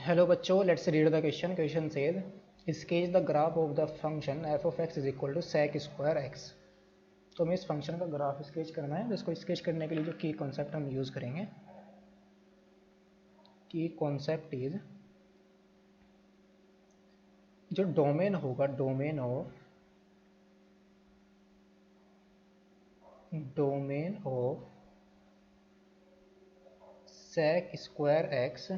Hello बच्चों, let's read the question. Question says sketch the graph of the function f of x is equal to sec square x. तो हमें इस function का graph sketch करना है. जिसको sketch करने के लिए जो की कॉन्सेप्ट हम यूज़ करेंगे, की कॉन्सेप्ट इज जो डोमेन होगा, domain of sec square x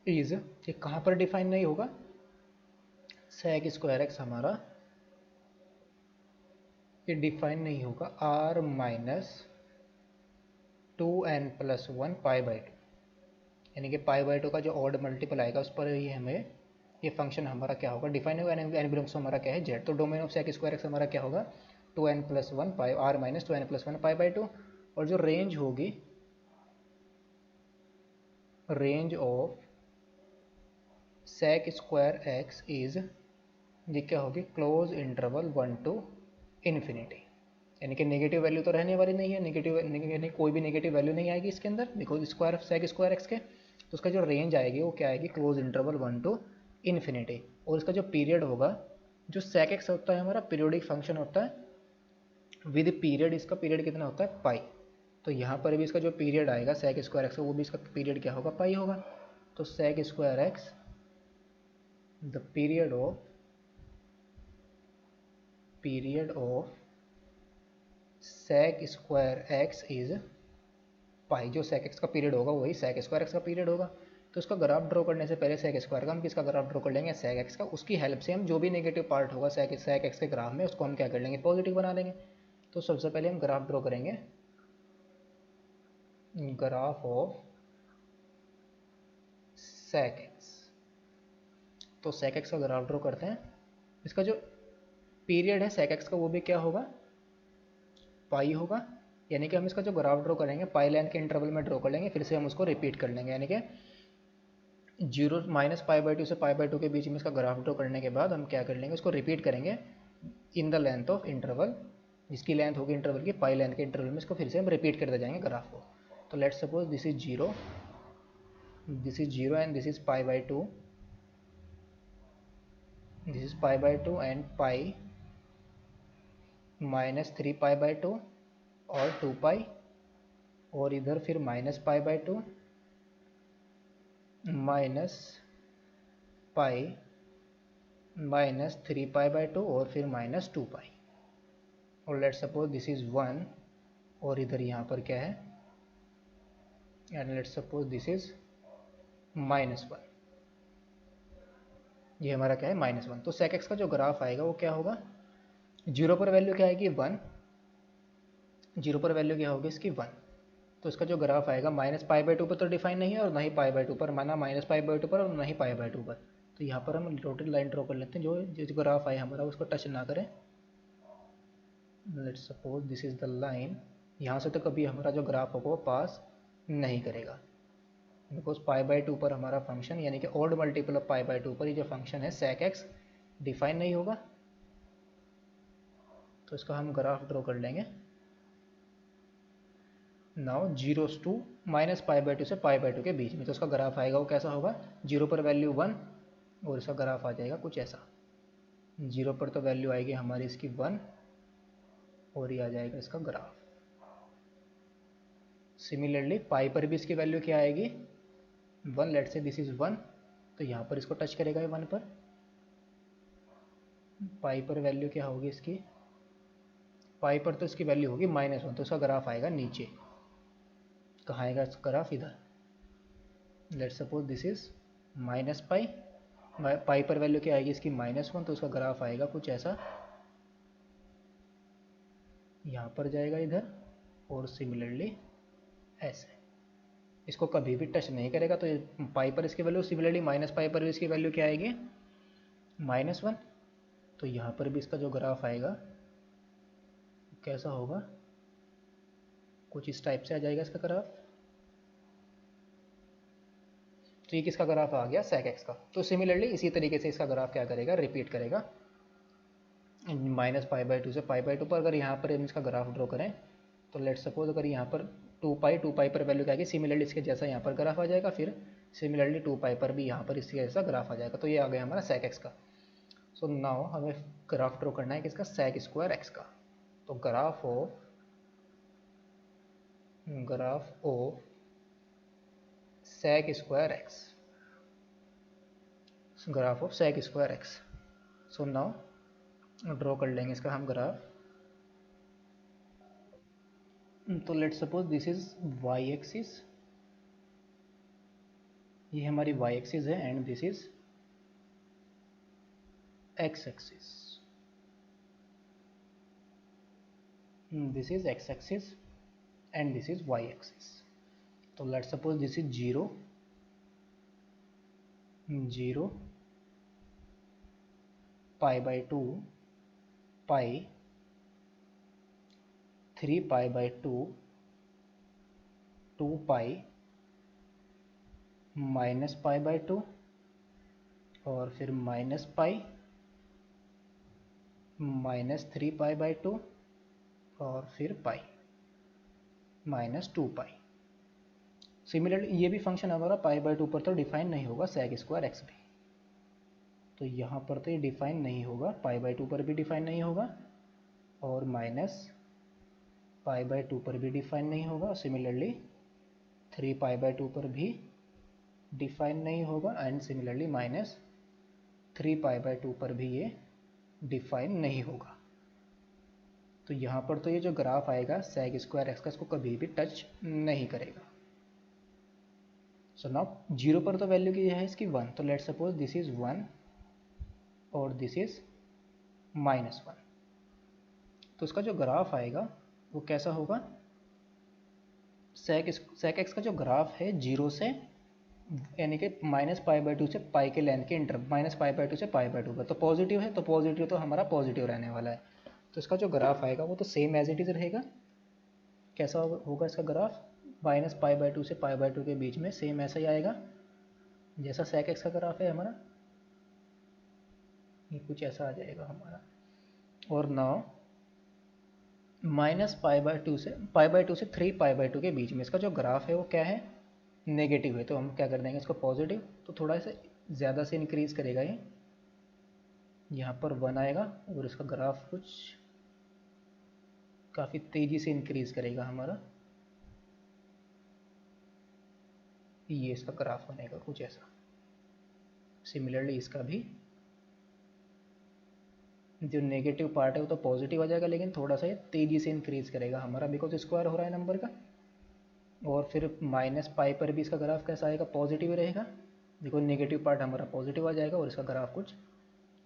is, ये कहाँ पर डिफाइन नहीं होगा. सेक स्क्वायर एक्स हमारा ये डिफाइन नहीं होगा आर माइनस 2n+1 π/2, यानी कि π/2 का जो ऑड मल्टीपल आएगा उस पर ही हमें ये फंक्शन हमारा क्या होगा डिफाइन होगा. एन बिलोंग्स हमारा क्या है, जेड. तो domain of sec square x हमारा क्या होगा 2n+1 r माइनस 2n+1 π/2. और जो रेंज होगी, range of sec square x is, ये क्या होगी, क्लोज इंटरवल 1 to इन्फिनिटी. यानी कि नेगेटिव वैल्यू तो रहने वाली नहीं है, नेगेटिव यानी कोई भी नेगेटिव वैल्यू नहीं आएगी इसके अंदर, because square sec square x के. तो उसका जो रेंज आएगी वो क्या आएगी, क्लोज इंटरवल 1 to इन्फिनिटी. और इसका जो पीरियड होगा, जो सेक एक्स होता है हमारा पीरियोडिक फंक्शन होता है विद पीरियड. इसका पीरियड कितना होता है, पाई. तो यहाँ पर भी इसका जो पीरियड आएगा सेक स्क्वायर एक्स का, वो भी इसका पीरियड क्या होगा, पाई होगा. तो sec square x, the period of sec square x is pi. जो सेक एक्स का पीरियड होगा वही सेक स्क्वायर एक्स का पीरियड होगा. तो इसका ग्राफ ड्रॉ करने से पहले सेक स्क्वायर का हम किसका ग्राफ ड्रॉ कर लेंगे, सेक एक्स का. उसकी हेल्प से हम जो भी नेगेटिव पार्ट होगा सेक एक्स के ग्राफ में, उसको हम क्या कर लेंगे, पॉजिटिव बना लेंगे. तो सबसे पहले हम ग्राफ ड्रॉ करेंगे, ग्राफ ऑफ सेक एक्स. तो सेक एक्स का ग्राफ ड्रॉ करते हैं. इसका जो पीरियड है सेक एक्स का वो भी क्या होगा, पाई होगा. यानी कि हम इसका जो ग्राफ ड्रॉ करेंगे पाई लेंथ के इंटरवल में ड्रॉ कर लेंगे, फिर से हम उसको रिपीट कर लेंगे. यानी कि 0 -π/2 से π/2 के बीच में इसका ग्राफ ड्रॉ करने के बाद हम क्या कर लेंगे, उसको रिपीट करेंगे in the length of interval. जिसकी लेंथ होगी इंटरवल की, पाई लेंथ के इंटरवल में इसको फिर से हम रिपीट करते जाएंगे ग्राफ को. तो let's suppose this is 0 and this is π/2, this is π/2 and pi -3 π/2 और 2 पाई, और इधर फिर -π/2 माइनस पाई -3 π/2 और फिर -2 पाई. और लेट्स सपोज दिस इज 1 और इधर यहाँ पर क्या है, and let's suppose this is -1. ये हमारा क्या है, -1. तो सेक एक्स का जो ग्राफ आएगा वो क्या होगा, 0 पर वैल्यू क्या आएगी, 1. 0 पर वैल्यू क्या होगी इसकी, 1. तो इसका जो ग्राफ आएगा -π/2 पर तो डिफाइन नहीं है, और ना ही π/2 पर, माना -π/2 पर और ना ही π/2 पर. तो यहाँ पर हम टोटल लाइन ड्रॉ कर लेते हैं. जो ग्राफ आए हमारा उसको टच ना करें. Let's suppose this is the line. यहाँ से तो कभी हमारा जो ग्राफ होगा वो पास नहीं करेगा, बिकॉज π/2 पर हमारा फंक्शन, यानी कि ऑड मल्टीपल ऑफ π/2 पर ये जो फंक्शन है सेक एक्स डिफाइन नहीं होगा. तो इसका हम ग्राफ ड्रॉ कर लेंगे. नाउ 0 to -π/2 से π/2 के बीच में. तो उसका ग्राफ आएगा वो कैसा होगा, 0 पर वैल्यू 1 और इसका ग्राफ आ जाएगा कुछ ऐसा. 0 पर तो वैल्यू आएगी हमारी इसकी 1 और ये आ जाएगा इसका ग्राफ. सिमिलरली पाई पर भी इसकी वैल्यू क्या आएगी, 1. लेट्स से दिस इज 1, तो यहाँ पर इसको टच करेगा ये 1 पर. पाई पर वैल्यू क्या होगी इसकी, पाई पर तो इसकी वैल्यू होगी -1, तो इसका ग्राफ आएगा नीचे. कहाँ आएगा इसका ग्राफ, इधर. लेट्स सपोज दिस इज -पाई. पाई पर वैल्यू क्या आएगी इसकी, -1, तो उसका ग्राफ आएगा कुछ ऐसा. यहाँ पर जाएगा इधर, और सिमिलरली ऐसे. इसको कभी भी टच नहीं करेगा. तो पाई पर इसकी वैल्यू, सिमिलरली -पाई पर भी इसकी वैल्यू क्या आएगी, -1. तो यहाँ पर भी इसका जो ग्राफ आएगा कैसा होगा, कुछ इस टाइप से आ जाएगा इसका ग्राफ. तो ये किसका ग्राफ आ गया, सेक एक्स का. तो सिमिलरली इसी तरीके से इसका ग्राफ क्या करेगा, रिपीट करेगा -π/2 से π/2 पर. अगर यहाँ पर हम इसका ग्राफ ड्रॉ करें तो लेट्स सपोज अगर यहाँ पर टू पाई पर वैल्यू क्या आएगी, सिमिलरली इसके जैसा यहाँ पर ग्राफ आ जाएगा, फिर सिमिलरली 2 पाई पर भी यहाँ पर इसके जैसा ग्राफ आ जाएगा। तो ये आ गया हमारा sec x का। सो नाउ हमें ग्राफ ड्रॉ करना है किसका, sec स्क्वायर x का। तो graph of sec square x, graph of sec square x। So now draw कर लेंगे इसका हम ग्राफ। तो let's suppose this is y axis, ये हमारी y एक्सिस है, and this is x axis, this is x axis and this is y axis. तो let's suppose this is 0 0 pi by 2 pi 3 pi by 2 2 pi minus pi by 2 और फिर minus pi minus 3 pi by 2 और फिर pi minus 2 पाई। Similarly ये भी function हमारा pi by 2 पर तो डिफाइन नहीं होगा, sec स्क्वायर x भी। तो यहाँ पर तो ये डिफाइन नहीं होगा, पाई बाई 2 पर भी डिफाइन नहीं होगा और माइनस पाई बाई 2 पर भी डिफाइन नहीं होगा, सिमिलरली 3 पाई बाई 2 पर भी डिफाइन नहीं होगा and similarly minus 3 pi by 2 पर भी ये डिफाइन नहीं होगा। तो यहाँ पर तो ये जो ग्राफ आएगा sec स्क्वायर x का, इसको कभी भी टच नहीं करेगा। सो नाउ 0 पर तो वैल्यू की है इसकी 1, तो लेट्स सपोज दिस इज 1 और दिस इज -1। तो इसका जो ग्राफ आएगा वो कैसा होगा, sec x का जो ग्राफ है 0 से यानी कि माइनस पाई बाई 2 से पाई के लेंथ के इंटर, माइनस पाई बाई 2 से पाई बाई 2 पर, तो पॉजिटिव है, तो पॉजिटिव तो हमारा पॉजिटिव रहने वाला है। तो इसका जो ग्राफ आएगा वो तो सेम एज इट इज़ रहेगा। कैसा होगा इसका ग्राफ, माइनस पाई बाई 2 से पाई बाई 2 के बीच में सेम ऐसा ही आएगा जैसा sec x का ग्राफ है हमारा, ये कुछ ऐसा आ जाएगा हमारा। और नाउ माइनस पाई बाई 2 से 3 पाई बाई 2 के बीच में इसका जो ग्राफ है वो क्या है, नेगेटिव है। तो हम क्या कर देंगे इसको पॉजिटिव, तो थोड़ा सा ज़्यादा से इंक्रीज़ करेगा ये, यहाँ पर 1 आएगा और इसका ग्राफ कुछ काफ़ी तेज़ी से इंक्रीज़ करेगा हमारा, ये इसका ग्राफ बनेगा कुछ ऐसा। सिमिलरली इसका भी जो नेगेटिव पार्ट है वो तो पॉजिटिव आ जाएगा, लेकिन थोड़ा सा ये तेज़ी से इंक्रीज़ करेगा हमारा, बिकॉज स्क्वायर हो रहा है नंबर का। और फिर माइनस पाई पर भी इसका ग्राफ कैसा आएगा, पॉजिटिव रहेगा, बिकॉज नेगेटिव पार्ट हमारा पॉजिटिव आ जाएगा और इसका ग्राफ कुछ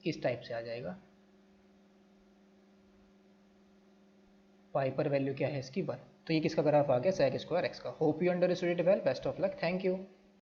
इस टाइप से आ जाएगा। पाई पर वैल्यू क्या है इसकी 1। तो ये किसका ग्राफ आ गया, sec स्क्वायर x का। Hope you understood it well, best of luck, thank you.